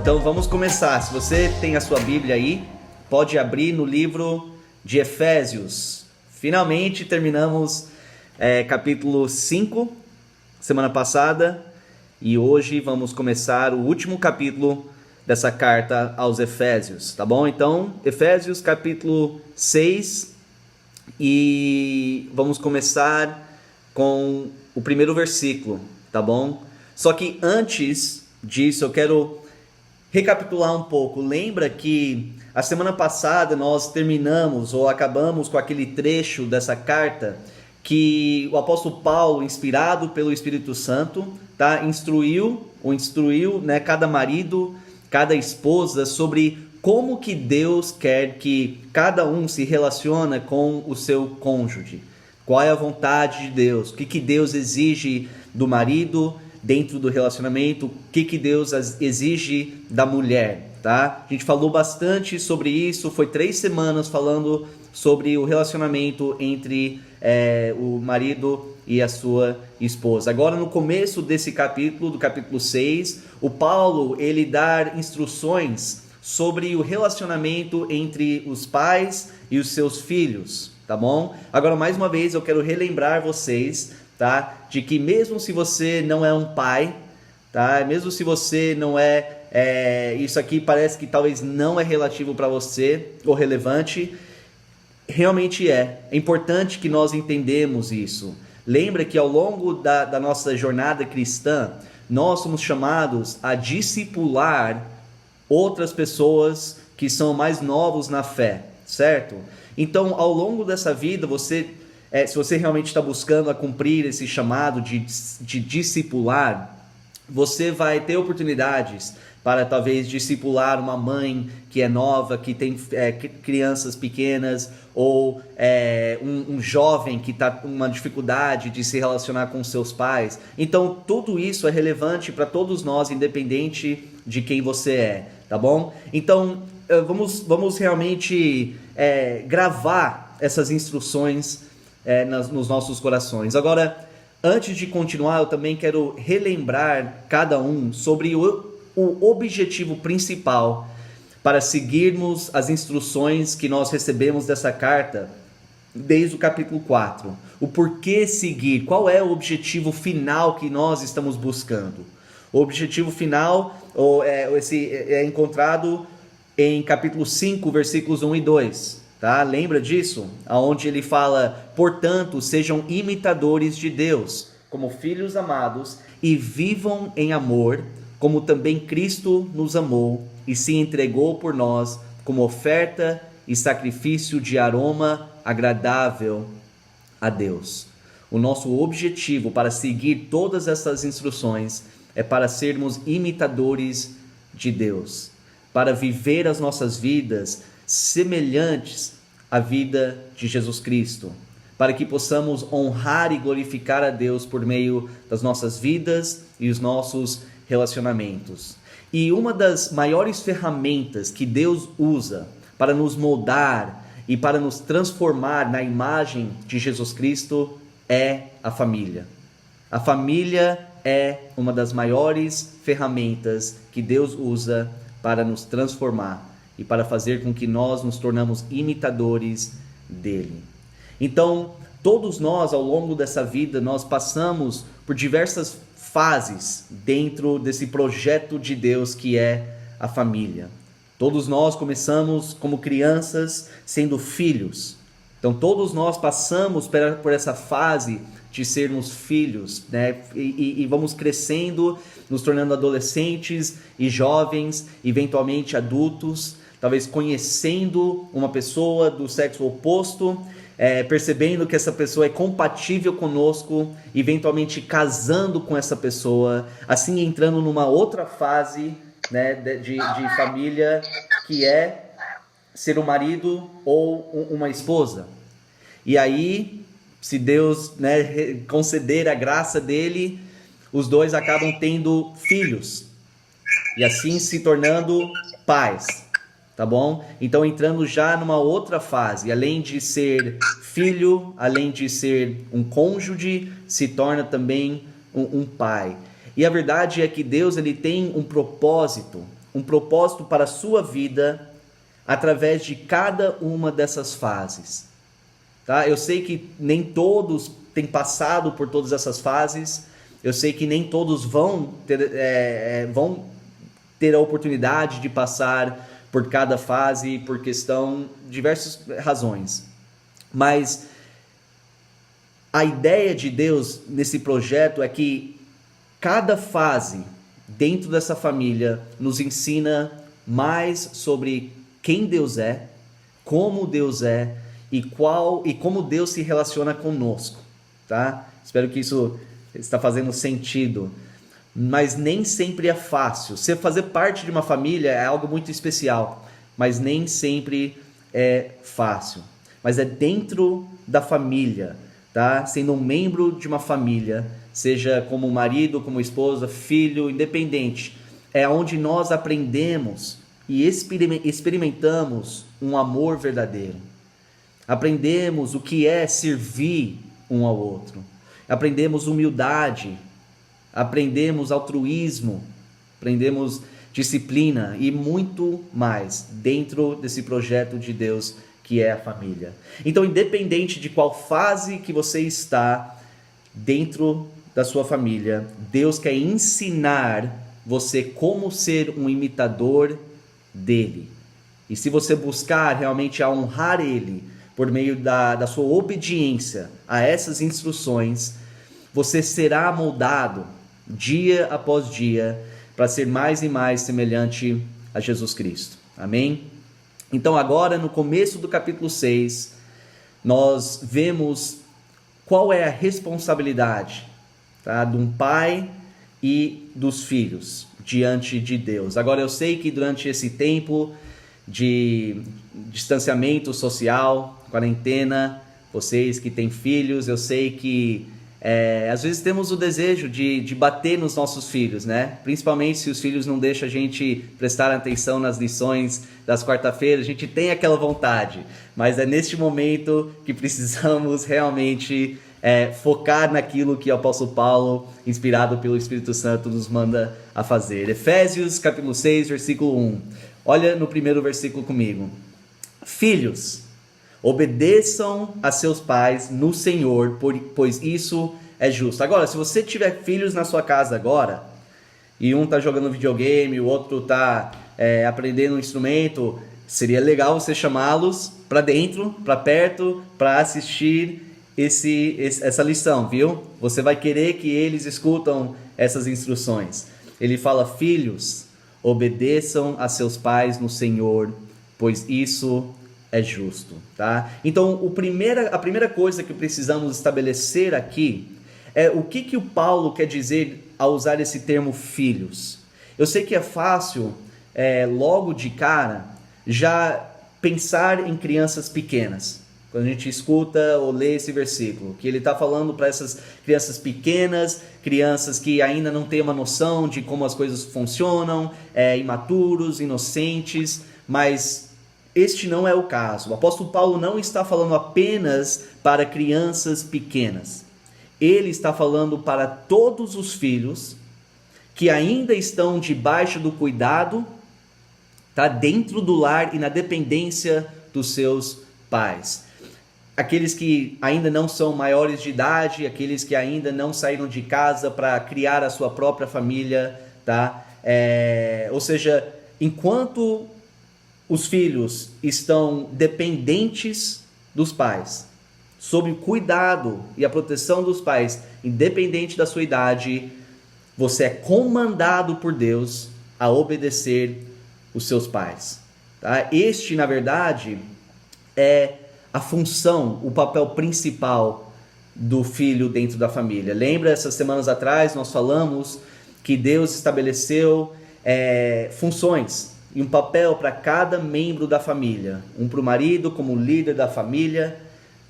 Então vamos começar. Se você tem a sua Bíblia aí, pode abrir no livro de Efésios. Finalmente terminamos capítulo 5, semana passada, e hoje vamos começar o último capítulo dessa carta aos Efésios, tá bom? Então, Efésios capítulo 6, e vamos começar com o primeiro versículo, tá bom? Só que antes disso eu quero recapitular um pouco. Lembra que a semana passada nós terminamos ou acabamos com aquele trecho dessa carta que o apóstolo Paulo, inspirado pelo Espírito Santo, instruiu, né, cada marido, cada esposa sobre como que Deus quer que cada um se relaciona com o seu cônjuge. Qual é a vontade de Deus? O que Deus exige do marido dentro do relacionamento? O que Deus exige da mulher, tá? A gente falou bastante sobre isso, foi 3 semanas falando sobre o relacionamento entre o marido e a sua esposa. Agora, no começo desse capítulo, do capítulo 6, o Paulo, ele dá instruções sobre o relacionamento entre os pais e os seus filhos, tá bom? Agora, mais uma vez, eu quero relembrar vocês, tá? De que mesmo se você não é um pai, tá? Mesmo se você não isso aqui parece que talvez não é relativo para você ou relevante, realmente é importante que nós entendamos isso. Lembra que ao longo da nossa jornada cristã, nós somos chamados a discipular outras pessoas que são mais novos na fé, certo? Então, ao longo dessa vida, se você realmente está buscando a cumprir esse chamado de discipular, você vai ter oportunidades para talvez discipular uma mãe que é nova, que tem crianças pequenas, ou um jovem que está com uma dificuldade de se relacionar com seus pais. Então, tudo isso é relevante para todos nós, independente de quem você é, tá bom? Então, vamos realmente gravar essas instruções nos nossos corações. Agora, antes de continuar, eu também quero relembrar cada um sobre o objetivo principal para seguirmos as instruções que nós recebemos dessa carta desde o capítulo 4. O porquê seguir, qual é o objetivo final que nós estamos buscando. O objetivo final é encontrado em capítulo 5, versículos 1 e 2. Tá? Lembra disso? Onde ele fala: portanto, sejam imitadores de Deus, como filhos amados, e vivam em amor, como também Cristo nos amou e se entregou por nós como oferta e sacrifício de aroma agradável a Deus. O nosso objetivo para seguir todas essas instruções é para sermos imitadores de Deus, para viver as nossas vidas semelhantes à vida de Jesus Cristo, para que possamos honrar e glorificar a Deus por meio das nossas vidas e os nossos relacionamentos. E uma das maiores ferramentas que Deus usa para nos moldar e para nos transformar na imagem de Jesus Cristo é a família. A família é uma das maiores ferramentas que Deus usa para nos transformar e para fazer com que nós nos tornamos imitadores dele. Então, todos nós, ao longo dessa vida, nós passamos por diversas fases dentro desse projeto de Deus que é a família. Todos nós começamos como crianças sendo filhos. Então, todos nós passamos por essa fase de sermos filhos, né? E vamos crescendo, nos tornando adolescentes e jovens, eventualmente adultos, talvez conhecendo uma pessoa do sexo oposto, percebendo que essa pessoa é compatível conosco, eventualmente casando com essa pessoa, assim entrando numa outra fase, né, de família, que é ser um marido ou uma esposa. E aí, se Deus, né, conceder a graça dele, os dois acabam tendo filhos e assim se tornando pais. Tá bom? Então, entrando já numa outra fase, além de ser filho, além de ser um cônjuge, se torna também um pai. E a verdade é que Deus, ele tem um propósito um propósito para a sua vida através de cada uma dessas fases. Tá? Eu sei que nem todos têm passado por todas essas fases, eu sei que nem todos vão ter a oportunidade de passar por cada fase, por questão de diversas razões. Mas a ideia de Deus nesse projeto é que cada fase dentro dessa família nos ensina mais sobre quem Deus é, como Deus é e como Deus se relaciona conosco, tá? Espero que isso está fazendo sentido. Mas nem sempre é fácil. Você fazer parte de uma família é algo muito especial, mas nem sempre é fácil. Mas é dentro da família, tá? Sendo um membro de uma família, seja como marido, como esposa, filho, independente, é onde nós aprendemos e experimentamos um amor verdadeiro. Aprendemos o que é servir um ao outro. Aprendemos humildade, aprendemos altruísmo, aprendemos disciplina e muito mais dentro desse projeto de Deus que é a família. Então, independente de qual fase que você está dentro da sua família, Deus quer ensinar você como ser um imitador dele. E se você buscar realmente a honrar ele por meio da sua obediência a essas instruções, você será moldado dia após dia para ser mais e mais semelhante a Jesus Cristo. Amém? Então agora no começo do capítulo 6, nós vemos qual é a responsabilidade, tá, de um pai e dos filhos diante de Deus. Agora eu sei que durante esse tempo de distanciamento social, quarentena, vocês que têm filhos, eu sei que às vezes temos o desejo de bater nos nossos filhos, né? Principalmente se os filhos não deixam a gente prestar atenção nas lições das quarta-feiras, a gente tem aquela vontade, mas é neste momento que precisamos realmente focar naquilo que o apóstolo Paulo, inspirado pelo Espírito Santo, nos manda a fazer. Efésios capítulo 6, versículo 1. Olha no primeiro versículo comigo. Filhos, obedeçam a seus pais no Senhor, pois isso é justo. Agora, se você tiver filhos na sua casa agora, e um está jogando videogame, o outro está aprendendo um instrumento, seria legal você chamá-los para dentro, para perto, para assistir essa lição, viu? Você vai querer que eles escutam essas instruções. Ele fala, filhos, obedeçam a seus pais no Senhor, pois isso é justo, tá? Então, a primeira coisa que precisamos estabelecer aqui é o que o Paulo quer dizer ao usar esse termo filhos. Eu sei que é fácil, logo de cara, já pensar em crianças pequenas. Quando a gente escuta ou lê esse versículo, que ele está falando para essas crianças pequenas, crianças que ainda não têm uma noção de como as coisas funcionam, imaturos, inocentes, mas este não é o caso. O apóstolo Paulo não está falando apenas para crianças pequenas. Ele está falando para todos os filhos que ainda estão debaixo do cuidado, tá, dentro do lar e na dependência dos seus pais. Aqueles que ainda não são maiores de idade, aqueles que ainda não saíram de casa para criar a sua própria família, tá? Ou seja, enquanto os filhos estão dependentes dos pais, sob o cuidado e a proteção dos pais, independente da sua idade, você é comandado por Deus a obedecer os seus pais. Tá? Este, na verdade, é a função, o papel principal do filho dentro da família. Lembra, essas semanas atrás nós falamos que Deus estabeleceu funções e um papel para cada membro da família. Um para o marido como líder da família,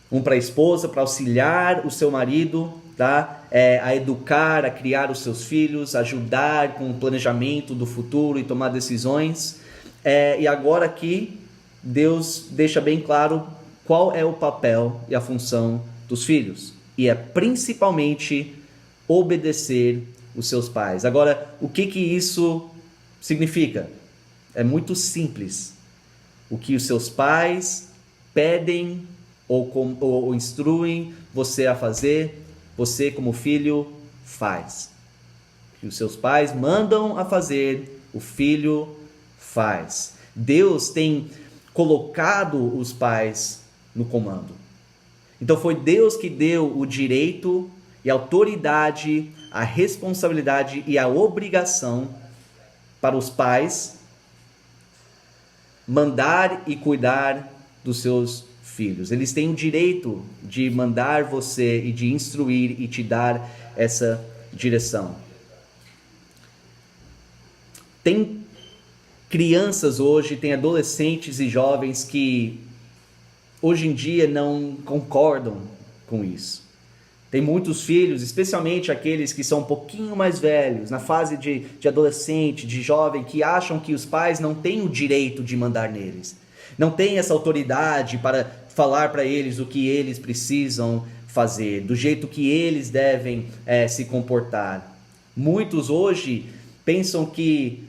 um para a esposa para auxiliar o seu marido, tá? A educar, a criar os seus filhos, ajudar com o planejamento do futuro e tomar decisões. E agora aqui Deus deixa bem claro qual é o papel e a função dos filhos. E é principalmente obedecer os seus pais. Agora, o que isso significa? É muito simples. O que os seus pais pedem ou instruem você a fazer, você como filho faz. O que os seus pais mandam a fazer, o filho faz. Deus tem colocado os pais no comando. Então foi Deus que deu o direito e a autoridade, a responsabilidade e a obrigação para os pais mandar e cuidar dos seus filhos. Eles têm o direito de mandar você e de instruir e te dar essa direção. Tem crianças hoje, tem adolescentes e jovens que hoje em dia não concordam com isso. Tem muitos filhos, especialmente aqueles que são um pouquinho mais velhos, na fase de adolescente, de jovem, que acham que os pais não têm o direito de mandar neles. Não têm essa autoridade para falar para eles o que eles precisam fazer, do jeito que eles devem se comportar. Muitos hoje pensam que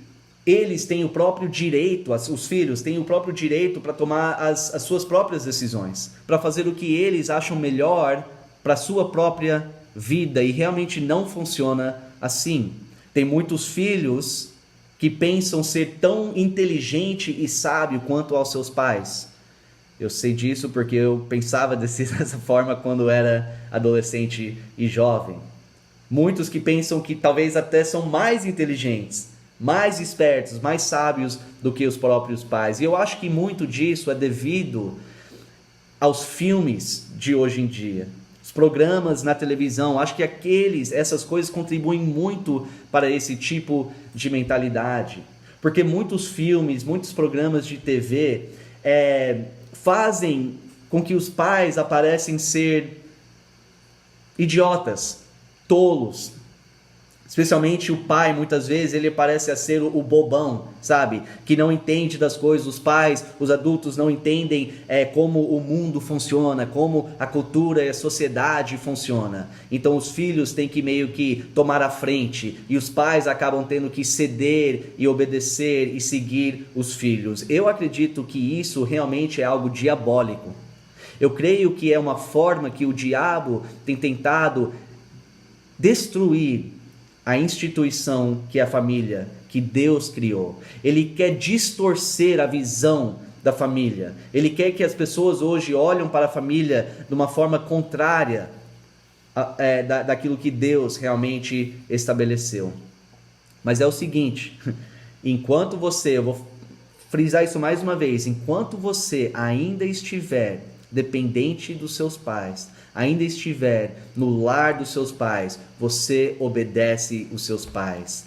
eles têm o próprio direito, os filhos têm o próprio direito para tomar as suas próprias decisões, para fazer o que eles acham melhor para a sua própria vida, e realmente não funciona assim. Tem muitos filhos que pensam ser tão inteligente e sábio quanto aos seus pais. Eu sei disso porque eu pensava dessa forma quando era adolescente e jovem. Muitos que pensam que talvez até são mais inteligentes, mais espertos, mais sábios do que os próprios pais. E eu acho que muito disso é devido aos filmes de hoje em dia. Os programas na televisão, acho que essas coisas contribuem muito para esse tipo de mentalidade. Porque muitos filmes, muitos programas de TV fazem com que os pais aparecem ser idiotas, tolos. Especialmente o pai, muitas vezes, ele parece ser o bobão, sabe? Que não entende das coisas. Os pais, os adultos não entendem como o mundo funciona, como a cultura e a sociedade funciona. Então os filhos têm que meio que tomar a frente e os pais acabam tendo que ceder e obedecer e seguir os filhos. Eu acredito que isso realmente é algo diabólico. Eu creio que é uma forma que o diabo tem tentado destruir a instituição que é a família, que Deus criou. Ele quer distorcer a visão da família. Ele quer que as pessoas hoje olhem para a família de uma forma contrária daquilo que Deus realmente estabeleceu. Mas é o seguinte, enquanto você, eu vou frisar isso mais uma vez, enquanto você ainda estiver dependente dos seus pais, ainda estiver no lar dos seus pais, você obedece os seus pais.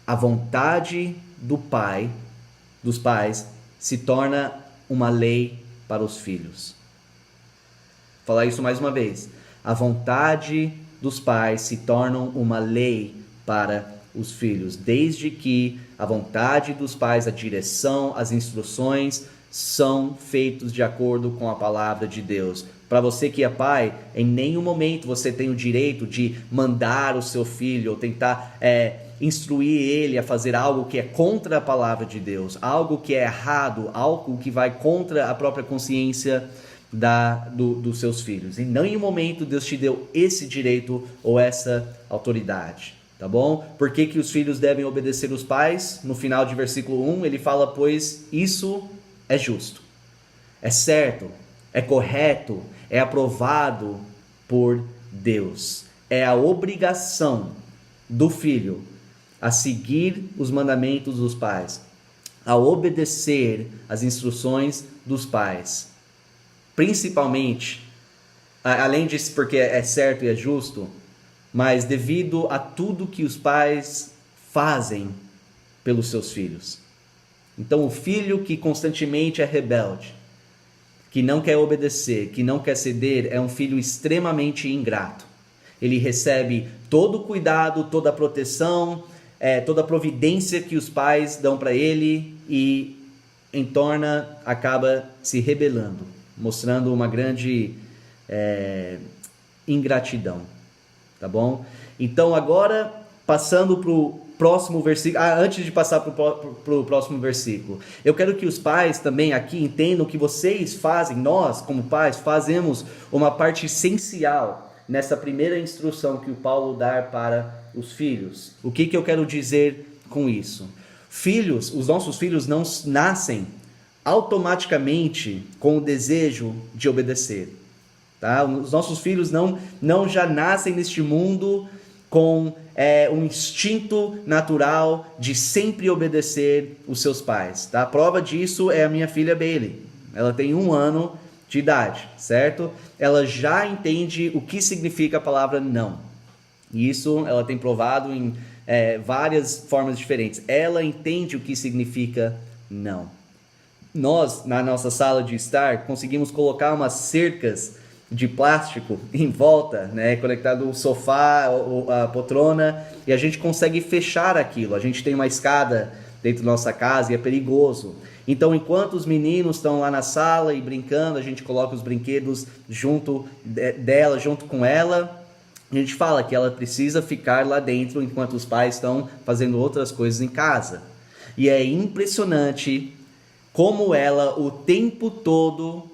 A vontade dos pais, se torna uma lei para os filhos. Vou falar isso mais uma vez. A vontade dos pais se torna uma lei para os filhos, desde que a vontade dos pais, a direção, as instruções são feitos de acordo com a palavra de Deus. Para você que é pai, em nenhum momento você tem o direito de mandar o seu filho ou tentar instruir ele a fazer algo que é contra a palavra de Deus, algo que é errado, algo que vai contra a própria consciência dos seus filhos. Em nenhum momento Deus te deu esse direito ou essa autoridade. Tá bom? Por que os filhos devem obedecer os pais? No final de versículo 1 ele fala, pois isso é justo, é certo, é correto, é aprovado por Deus. É a obrigação do filho a seguir os mandamentos dos pais, a obedecer as instruções dos pais. Principalmente, além disso, porque é certo e é justo, mas devido a tudo que os pais fazem pelos seus filhos. Então o filho que constantemente é rebelde, que não quer obedecer, que não quer ceder, é um filho extremamente ingrato. Ele recebe todo o cuidado, toda a proteção, toda a providência que os pais dão para ele e em torno acaba se rebelando, mostrando uma grande ingratidão. Tá bom? Então agora, passando para o próximo versículo, antes de passar para o próximo versículo, eu quero que os pais também aqui entendam que vocês fazem, nós como pais, fazemos uma parte essencial nessa primeira instrução que o Paulo dá para os filhos. O que eu quero dizer com isso? Filhos, os nossos filhos não nascem automaticamente com o desejo de obedecer. Tá? Os nossos filhos não já nascem neste mundo com um instinto natural de sempre obedecer os seus pais. Tá? A prova disso é a minha filha Bailey. Ela tem 1 ano de idade, certo? Ela já entende o que significa a palavra não. E isso ela tem provado em várias formas diferentes. Ela entende o que significa não. Nós, na nossa sala de estar, conseguimos colocar umas cercas de plástico em volta, né, conectado o sofá, a poltrona, e a gente consegue fechar aquilo. A gente tem uma escada dentro da nossa casa e é perigoso. Então, enquanto os meninos estão lá na sala e brincando, a gente coloca os brinquedos junto dela, junto com ela. A gente fala que ela precisa ficar lá dentro enquanto os pais estão fazendo outras coisas em casa. E é impressionante como ela o tempo todo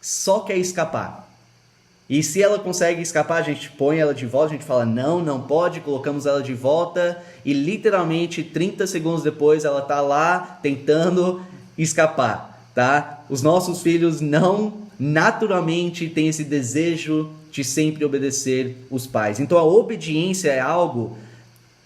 só quer escapar. E se ela consegue escapar, a gente põe ela de volta, a gente fala não pode, colocamos ela de volta e literalmente 30 segundos depois ela está lá tentando escapar, tá? Os nossos filhos não naturalmente têm esse desejo de sempre obedecer os pais. Então a obediência é algo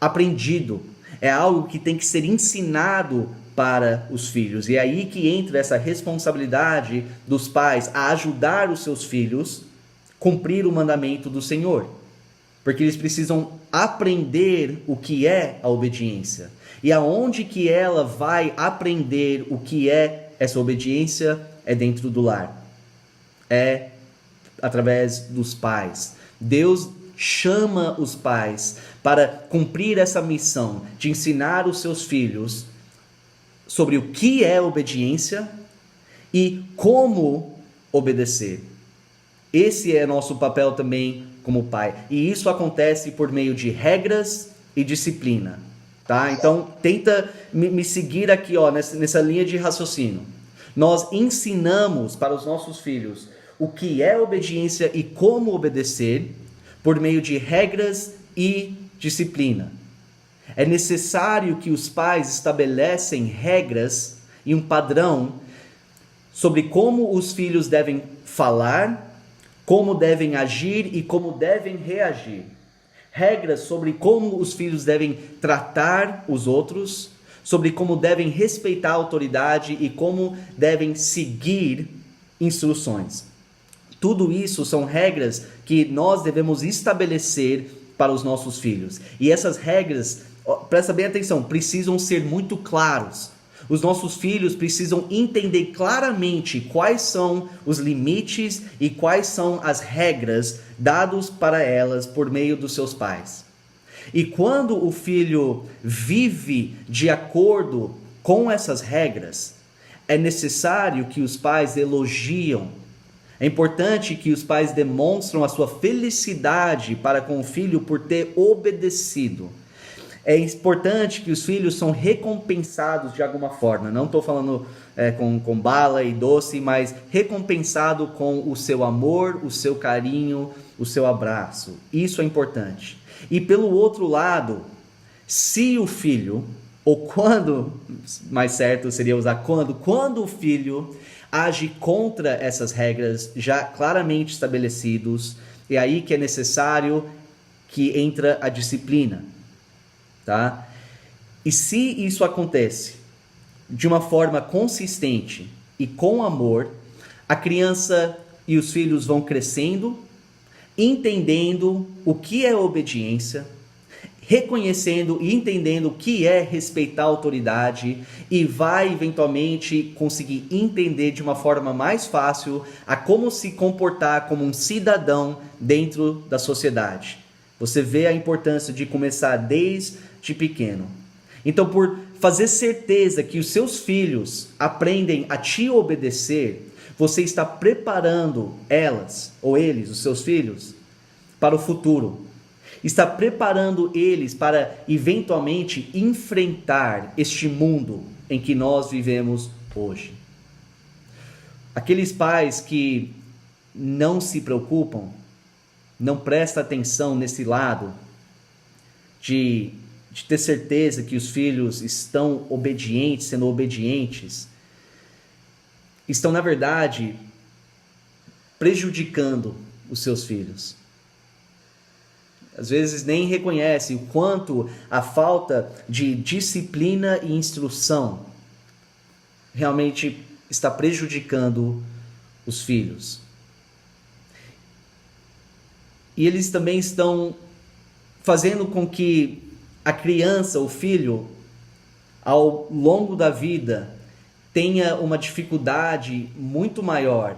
aprendido, é algo que tem que ser ensinado para os filhos. E é aí que entra essa responsabilidade dos pais a ajudar os seus filhos a cumprir o mandamento do Senhor. Porque eles precisam aprender o que é a obediência. E aonde que ela vai aprender o que é essa obediência? É dentro do lar. É através dos pais. Deus chama os pais para cumprir essa missão de ensinar os seus filhos sobre o que é obediência e como obedecer. Esse é nosso papel também como pai. E isso acontece por meio de regras e disciplina. Tá? Então, tenta me seguir aqui nessa linha de raciocínio. Nós ensinamos para os nossos filhos o que é obediência e como obedecer por meio de regras e disciplina. É necessário que os pais estabelecem regras e um padrão sobre como os filhos devem falar, como devem agir e como devem reagir. Regras sobre como os filhos devem tratar os outros, sobre como devem respeitar a autoridade e como devem seguir instruções. Tudo isso são regras que nós devemos estabelecer para os nossos filhos. E essas regras, presta bem atenção, precisam ser muito claros. Os nossos filhos precisam entender claramente quais são os limites e quais são as regras dados para elas por meio dos seus pais. E quando o filho vive de acordo com essas regras, é necessário que os pais elogiam. É importante que os pais demonstram a sua felicidade para com o filho por ter obedecido. É importante que os filhos são recompensados de alguma forma. Não estou falando com bala e doce, mas recompensado com o seu amor, o seu carinho, o seu abraço. Isso é importante. E pelo outro lado, se o filho, ou quando, mais certo seria usar quando o filho age contra essas regras já claramente estabelecidos, é aí que é necessário que entra a disciplina. Tá? E se isso acontece de uma forma consistente e com amor, a criança e os filhos vão crescendo, entendendo o que é obediência, reconhecendo e entendendo o que é respeitar a autoridade e vai eventualmente conseguir entender de uma forma mais fácil a como se comportar como um cidadão dentro da sociedade. Você vê a importância de começar desde pequeno. Então, por fazer certeza que os seus filhos aprendem a te obedecer, você está preparando elas, ou eles, os seus filhos, para o futuro. está preparando eles para eventualmente enfrentar este mundo em que nós vivemos hoje. Aqueles pais que não se preocupam, não prestam atenção nesse lado de ter certeza que os filhos estão obedientes, sendo obedientes, estão, na verdade, prejudicando os seus filhos. Às vezes nem reconhecem o quanto a falta de disciplina e instrução realmente está prejudicando os filhos. E eles também estão fazendo com que a criança, o filho, ao longo da vida, tenha uma dificuldade muito maior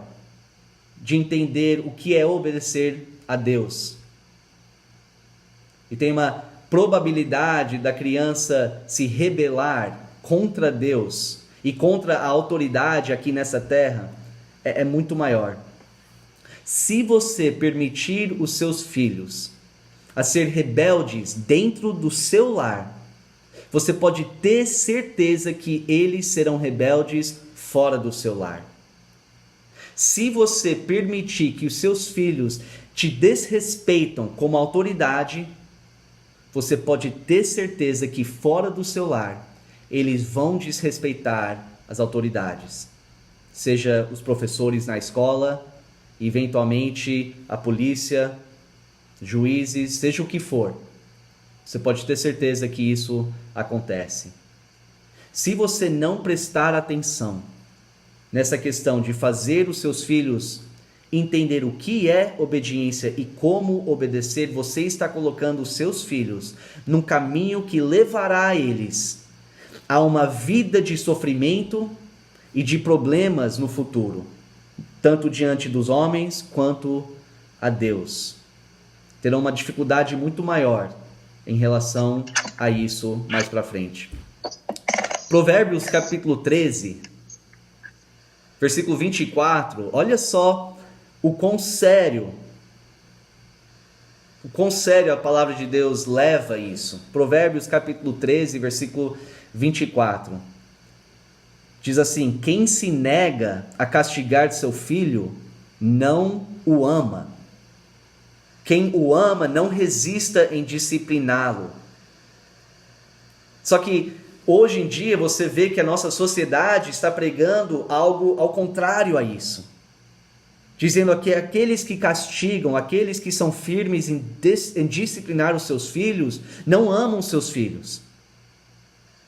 de entender o que é obedecer a Deus. E tem uma probabilidade da criança se rebelar contra Deus e contra a autoridade aqui nessa terra é muito maior. Se você permitir os seus filhos a ser rebeldes dentro do seu lar, você pode ter certeza que eles serão rebeldes fora do seu lar. Se você permitir que os seus filhos te desrespeitam como autoridade, você pode ter certeza que fora do seu lar, eles vão desrespeitar as autoridades. Seja os professores na escola, eventualmente a polícia, juízes, seja o que for. Você pode ter certeza que isso acontece. Se você não prestar atenção nessa questão de fazer os seus filhos entender o que é obediência e como obedecer, você está colocando os seus filhos num caminho que levará eles a uma vida de sofrimento e de problemas no futuro, tanto diante dos homens quanto a Deus. Terão uma dificuldade muito maior em relação a isso mais para frente. Provérbios capítulo 13, versículo 24, olha só o quão sério a palavra de Deus leva isso. Provérbios capítulo 13, versículo 24. Diz assim: quem se nega a castigar seu filho, não o ama. Quem o ama, não resista em discipliná-lo. Só que hoje em dia você vê que a nossa sociedade está pregando algo ao contrário a isso. Dizendo que aqueles que castigam, aqueles que são firmes em disciplinar os seus filhos, não amam seus filhos.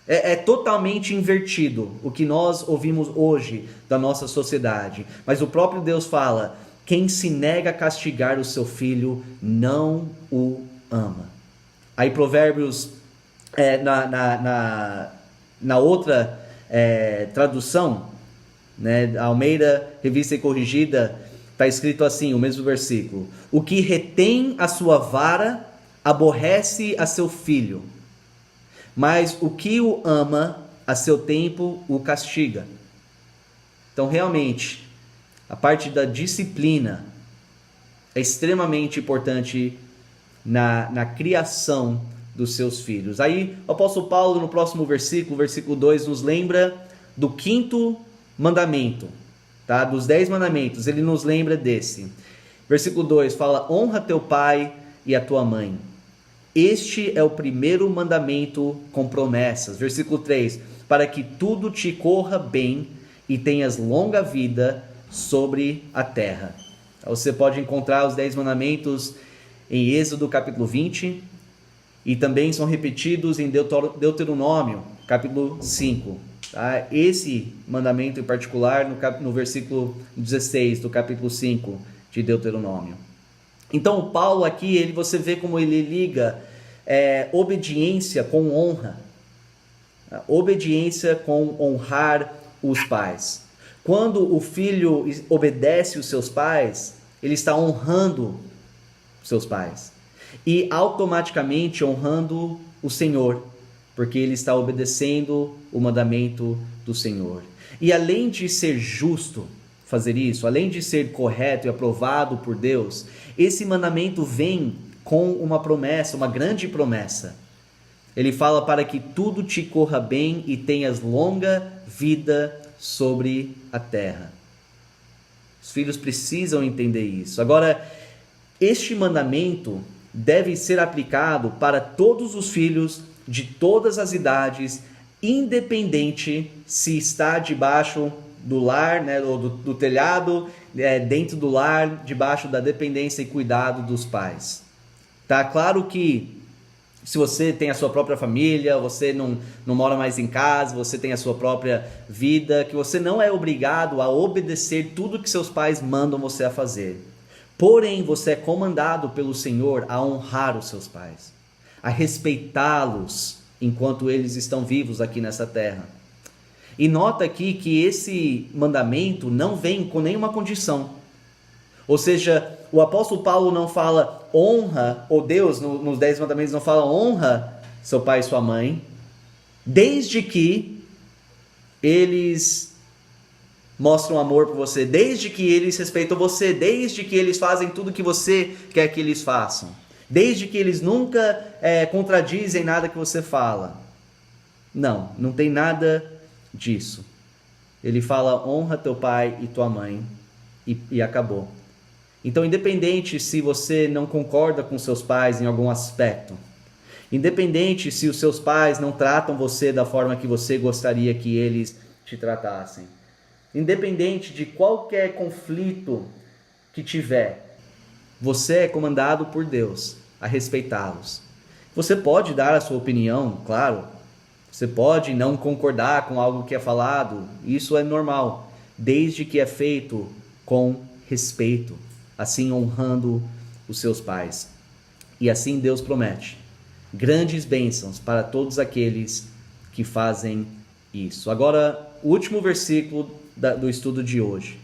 É totalmente invertido o que nós ouvimos hoje da nossa sociedade. Mas o próprio Deus fala: quem se nega a castigar o seu filho, não o ama. Aí Provérbios, na outra tradução, né, Almeida, Revista e Corrigida, está escrito assim, o mesmo versículo: o que retém a sua vara, aborrece a seu filho, mas o que o ama, a seu tempo o castiga. Então realmente, a parte da disciplina é extremamente importante na criação dos seus filhos. Aí o apóstolo Paulo, no próximo versículo, versículo 2, nos lembra do 5º mandamento, tá? Dos 10 mandamentos, ele nos lembra desse. Versículo 2 fala: honra teu pai e a tua mãe. Este é o primeiro mandamento com promessas. Versículo 3: para que tudo te corra bem e tenhas longa vida sobre a terra. Você pode encontrar os 10 mandamentos em Êxodo capítulo 20 e também são repetidos em Deuteronômio capítulo 5. Tá? Esse mandamento em particular no versículo 16 do capítulo 5 de Deuteronômio. Então Paulo aqui, você vê como ele liga obediência com honra. Obediência com honrar os pais. Quando o filho obedece os seus pais, ele está honrando os seus pais. E automaticamente honrando o Senhor, porque ele está obedecendo o mandamento do Senhor. E além de ser justo fazer isso, além de ser correto e aprovado por Deus, esse mandamento vem com uma promessa, uma grande promessa. Ele fala para que tudo te corra bem e tenhas longa vida sobre a terra. Os filhos precisam entender isso. Agora, este mandamento deve ser aplicado para todos os filhos de todas as idades, independente se está debaixo do lar, né, ou do telhado, dentro do lar, debaixo da dependência e cuidado dos pais. Tá claro que se você tem a sua própria família, você não mora mais em casa, você tem a sua própria vida, que você não é obrigado a obedecer tudo que seus pais mandam você a fazer. Porém, você é comandado pelo Senhor a honrar os seus pais, a respeitá-los enquanto eles estão vivos aqui nessa terra. E nota aqui que esse mandamento não vem com nenhuma condição. Ou seja, o apóstolo Paulo não fala honra, ou Deus nos 10 mandamentos não fala honra seu pai e sua mãe, desde que eles mostram amor por você, desde que eles respeitam você, desde que eles fazem tudo que você quer que eles façam, desde que eles nunca contradizem nada que você fala. Não tem nada disso. Ele fala honra teu pai e tua mãe e acabou. Então, independente se você não concorda com seus pais em algum aspecto, independente se os seus pais não tratam você da forma que você gostaria que eles te tratassem, independente de qualquer conflito que tiver, você é comandado por Deus a respeitá-los. Você pode dar a sua opinião, claro, você pode não concordar com algo que é falado, isso é normal, desde que é feito com respeito, assim honrando os seus pais. E assim Deus promete grandes bênçãos para todos aqueles que fazem isso. Agora, o último versículo do estudo de hoje.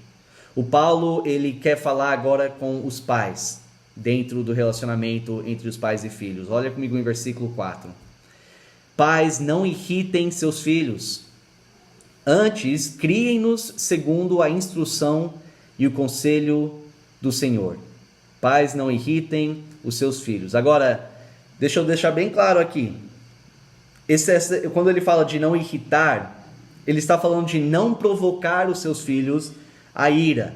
O Paulo, ele quer falar agora com os pais, dentro do relacionamento entre os pais e filhos. Olha comigo em versículo 4. Pais, não irritem seus filhos. Antes, criem-nos segundo a instrução e o conselho do Senhor. Pais, não irritem os seus filhos. Agora, deixa eu deixar bem claro aqui. Quando ele fala de não irritar, ele está falando de não provocar os seus filhos a ira.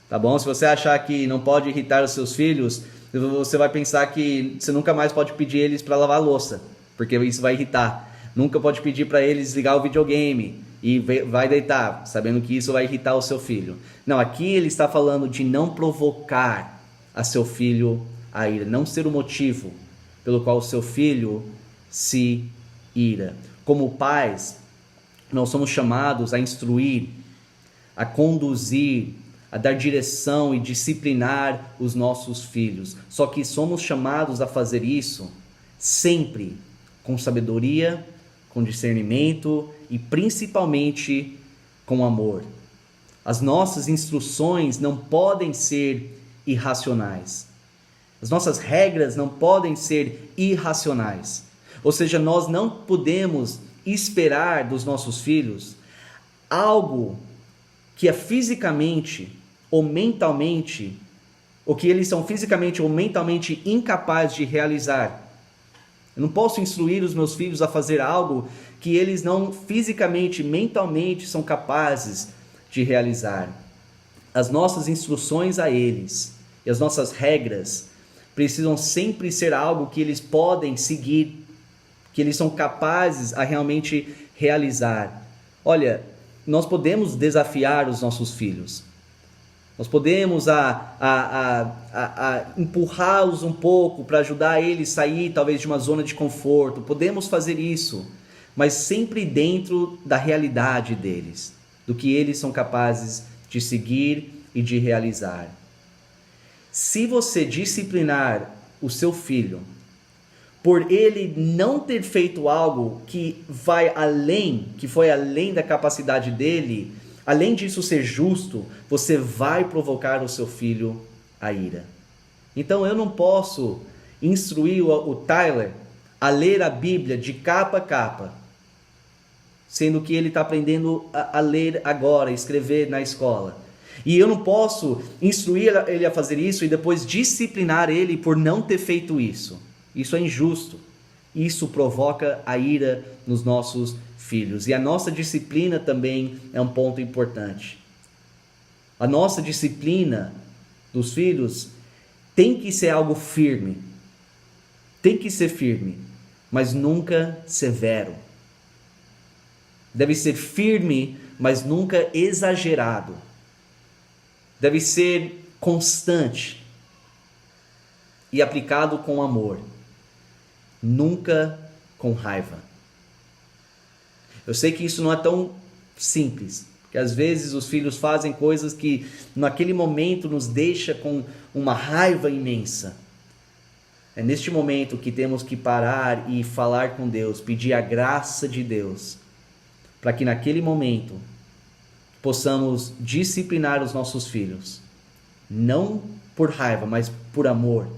Tá bom? Se você achar que não pode irritar os seus filhos, você vai pensar que você nunca mais pode pedir eles para lavar a louça, porque isso vai irritar. Nunca pode pedir para eles ligar o videogame e vai deitar, sabendo que isso vai irritar o seu filho. Não, aqui ele está falando de não provocar a seu filho a ira, não ser o motivo pelo qual o seu filho se ira. Como pais, nós somos chamados a instruir, a conduzir, a dar direção e disciplinar os nossos filhos. Só que somos chamados a fazer isso sempre com sabedoria, com discernimento e principalmente com amor. As nossas instruções não podem ser irracionais. As nossas regras não podem ser irracionais. Ou seja, nós não podemos esperar dos nossos filhos algo que é fisicamente ou mentalmente, ou que eles são fisicamente ou mentalmente incapazes de realizar. Eu não posso instruir os meus filhos a fazer algo que eles não fisicamente, mentalmente são capazes de realizar. As nossas instruções a eles e as nossas regras precisam sempre ser algo que eles podem seguir, que eles são capazes a realmente realizar. Olha, nós podemos desafiar os nossos filhos. Nós podemos empurrá-los um pouco para ajudar eles a sair talvez de uma zona de conforto. Podemos fazer isso, mas sempre dentro da realidade deles, do que eles são capazes de seguir e de realizar. Se você disciplinar o seu filho por ele não ter feito algo que foi além da capacidade dele, além disso ser justo, você vai provocar o seu filho a ira. Então eu não posso instruir o Tyler a ler a Bíblia de capa a capa, sendo que ele está aprendendo a ler agora, escrever na escola. E eu não posso instruir ele a fazer isso e depois disciplinar ele por não ter feito isso. Isso é injusto. Isso provoca a ira nos nossos filhos. E a nossa disciplina também é um ponto importante. A nossa disciplina dos filhos tem que ser algo firme. Tem que ser firme, mas nunca severo. Deve ser firme, mas nunca exagerado. Deve ser constante e aplicado com amor, nunca com raiva. Eu sei que isso não é tão simples, porque às vezes os filhos fazem coisas que naquele momento nos deixa com uma raiva imensa. É neste momento que temos que parar e falar com Deus, pedir a graça de Deus, para que naquele momento possamos disciplinar os nossos filhos, não por raiva, mas por amor,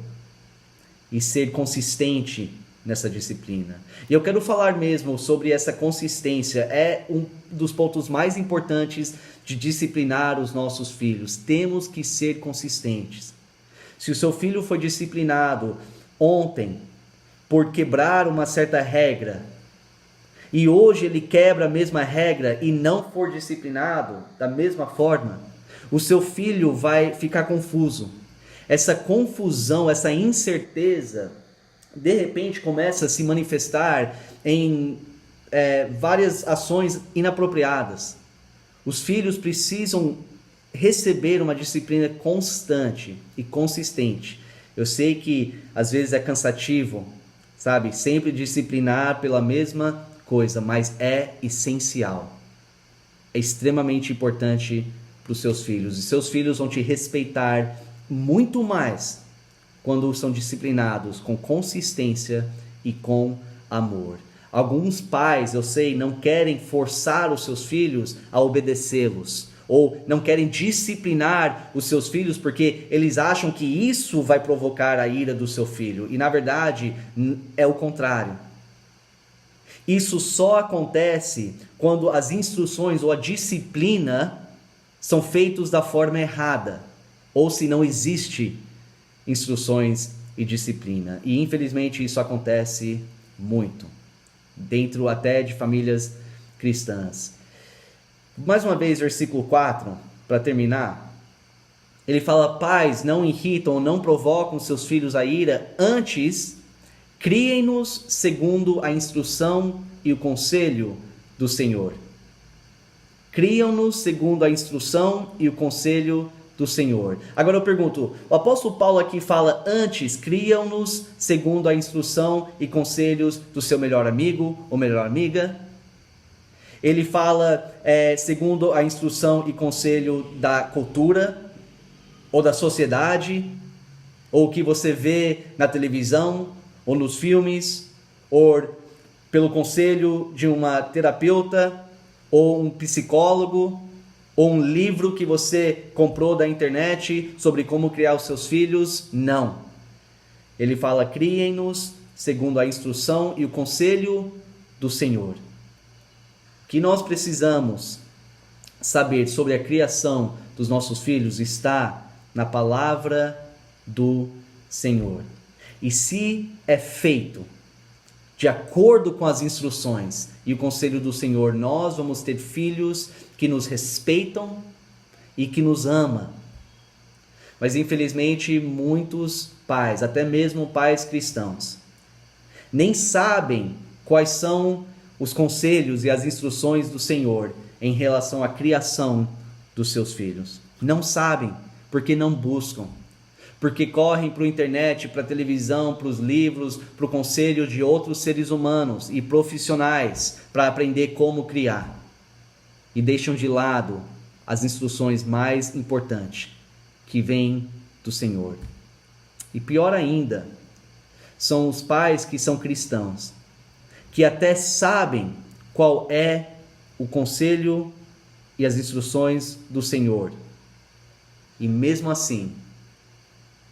e ser consistente nessa disciplina. E eu quero falar mesmo sobre essa consistência. É um dos pontos mais importantes de disciplinar os nossos filhos. Temos que ser consistentes. Se o seu filho foi disciplinado ontem por quebrar uma certa regra, e hoje ele quebra a mesma regra e não for disciplinado da mesma forma, o seu filho vai ficar confuso. Essa confusão, essa incerteza, de repente começa a se manifestar em várias ações inapropriadas. Os filhos precisam receber uma disciplina constante e consistente. Eu sei que às vezes é cansativo, sabe? Sempre disciplinar pela mesma coisa, mas é essencial. É extremamente importante para os seus filhos. E seus filhos vão te respeitar muito mais quando são disciplinados com consistência e com amor. Alguns pais, eu sei, não querem forçar os seus filhos a obedecê-los, ou não querem disciplinar os seus filhos porque eles acham que isso vai provocar a ira do seu filho. E na verdade é o contrário. Isso só acontece quando as instruções ou a disciplina são feitos da forma errada, ou se não existe instruções e disciplina. E infelizmente isso acontece muito, dentro até de famílias cristãs. Mais uma vez, versículo 4, para terminar. Ele fala: pais, não irritam ou não provocam seus filhos a ira, antes criem-nos segundo a instrução e o conselho do Senhor. Criam-nos segundo a instrução e o conselho do Senhor. Agora eu pergunto, o apóstolo Paulo aqui fala antes, criam-nos segundo a instrução e conselhos do seu melhor amigo ou melhor amiga? Ele fala segundo a instrução e conselho da cultura ou da sociedade, ou o que você vê na televisão ou nos filmes, ou pelo conselho de uma terapeuta ou um psicólogo, ou um livro que você comprou da internet sobre como criar os seus filhos? Não. Ele fala: criem-nos segundo a instrução e o conselho do Senhor. O que nós precisamos saber sobre a criação dos nossos filhos está na palavra do Senhor. E se é feito de acordo com as instruções e o conselho do Senhor, nós vamos ter filhos que nos respeitam e que nos amam. Mas infelizmente muitos pais, até mesmo pais cristãos, nem sabem quais são os conselhos e as instruções do Senhor em relação à criação dos seus filhos. Não sabem, porque não buscam. Porque correm para a internet, para a televisão, para os livros, para o conselho de outros seres humanos e profissionais para aprender como criar. E deixam de lado as instruções mais importantes que vêm do Senhor. E pior ainda, são os pais que são cristãos, que até sabem qual é o conselho e as instruções do Senhor. E mesmo assim,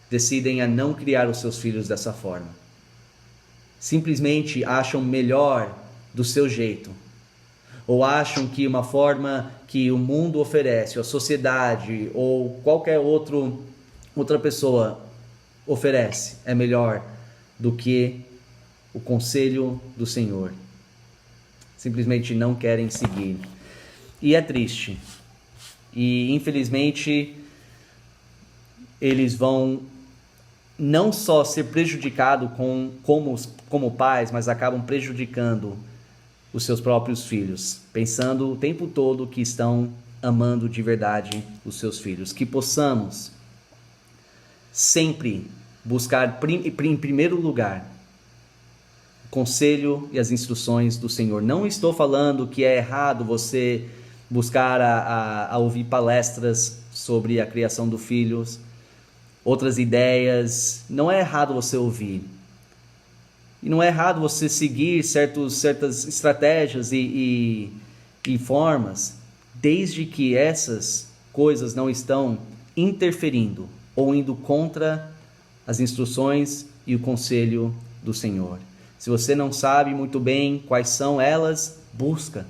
decidem a não criar os seus filhos dessa forma. Simplesmente acham melhor do seu jeito. ou acham que uma forma que o mundo oferece, ou a sociedade, ou qualquer outra pessoa oferece, é melhor do que o conselho do Senhor. Simplesmente não querem seguir. E é triste. E infelizmente eles vão não só ser prejudicados como pais, mas acabam prejudicando os seus próprios filhos, pensando o tempo todo que estão amando de verdade os seus filhos. Que possamos sempre buscar em primeiro lugar o conselho e as instruções do Senhor. Não estou falando que é errado você buscar a ouvir palestras sobre a criação dos filhos, outras ideias. Não é errado você ouvir. E não é errado você seguir certas estratégias e formas, desde que essas coisas não estão interferindo ou indo contra as instruções e o conselho do Senhor. Se você não sabe muito bem quais são elas, busca.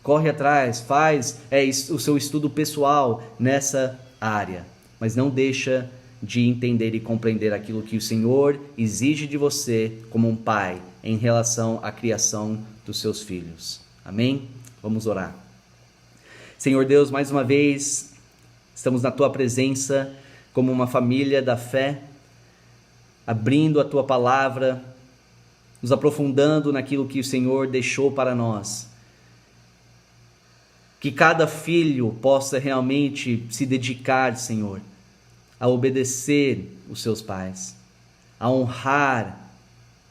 Corre atrás, faz o seu estudo pessoal nessa área, mas não deixa de entender e compreender aquilo que o Senhor exige de você como um pai em relação à criação dos seus filhos. Amém? Vamos orar. Senhor Deus, mais uma vez estamos na Tua presença como uma família da fé, abrindo a Tua palavra, nos aprofundando naquilo que o Senhor deixou para nós. Que cada filho possa realmente se dedicar, Senhor, a obedecer os seus pais, a honrar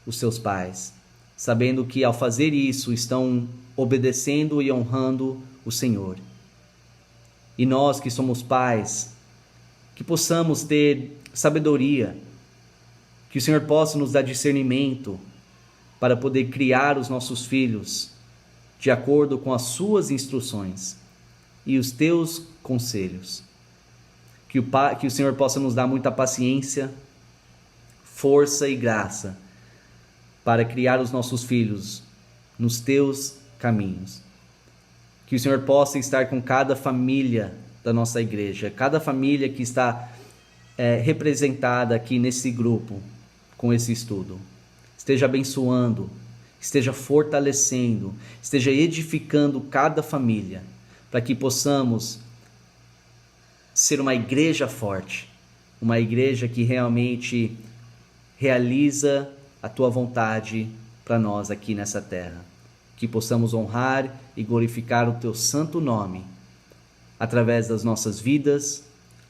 os seus pais, sabendo que ao fazer isso estão obedecendo e honrando o Senhor. E nós que somos pais, que possamos ter sabedoria, que o Senhor possa nos dar discernimento para poder criar os nossos filhos de acordo com as suas instruções e os teus conselhos. Que o Senhor possa nos dar muita paciência, força e graça para criar os nossos filhos nos teus caminhos. Que o Senhor possa estar com cada família da nossa igreja, cada família que está representada aqui nesse grupo, com esse estudo. Esteja abençoando, esteja fortalecendo, esteja edificando cada família, para que possamos ser uma igreja forte, uma igreja que realmente realiza a Tua vontade para nós aqui nessa terra. Que possamos honrar e glorificar o Teu santo nome, através das nossas vidas,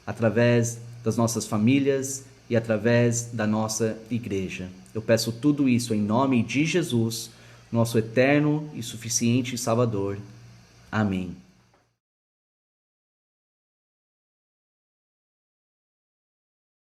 através das nossas famílias e através da nossa igreja. Eu peço tudo isso em nome de Jesus, nosso eterno e suficiente Salvador. Amém.